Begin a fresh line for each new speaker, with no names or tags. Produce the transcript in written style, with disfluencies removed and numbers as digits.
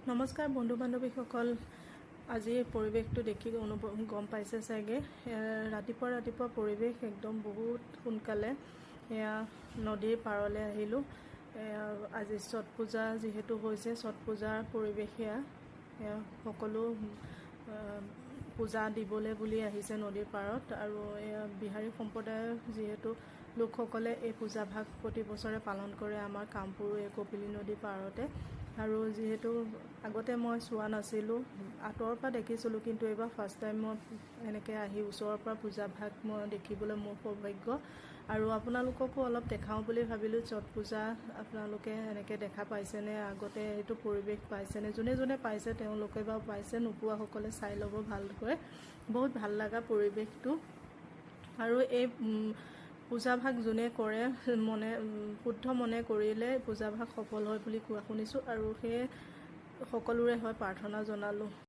নমস্কাৰ বন্ধু বান্ধৱীসকল, আজি পৰিৱেশটো দেখি গম পাইছে চাগে। ৰাতিপুৱা পৰিৱেশ একদম বহুত সোনকালে এয়া নদীৰ পাৰলৈ আহিলোঁ। আজি ছট পূজা যিহেতু হৈছে, ছট পূজাৰ পৰিৱেশ এয়া সকলো পূজা দিবলৈ বুলি আহিছে নদীৰ পাৰত। আৰু এয়া বিহাৰী সম্প্ৰদায়ৰ যিহেতু লোকসকলে এই পূজাভাগ প্ৰতি বছৰে পালন কৰে আমাৰ কামপুৰ এই কপিলী নদীৰ পাৰতে। আৰু যিহেতু আগতে মই চোৱা নাছিলোঁ, আঁতৰৰ পৰা দেখিছিলোঁ, কিন্তু এইবাৰ ফাৰ্ষ্ট টাইম মই এনেকৈ আহি ওচৰৰ পৰা পূজাভাগ মই দেখিবলৈ মোৰ সৌভাগ্য। আৰু আপোনালোককো অলপ দেখাওঁ বুলি ভাবিলোঁ। ছট পূজা আপোনালোকে এনেকৈ দেখা পাইছেনে, আগতে এইটো পৰিৱেশ পাইছেনে? যোনে যোনে পাইছে তেওঁলোকে বাৰু পাইছে, নোপোৱাসকলে চাই ল'ব ভালকৈ। বহুত ভাল লগা পৰিৱেশটো। আৰু এই পূজাভাগ যোনে কৰে শুদ্ধ মনে কৰিলে পূজাভাগ সফল হয় বুলি কোৱা শুনিছোঁ। আৰু সেয়ে সকলোৰে হয় প্ৰাৰ্থনা জনালোঁ।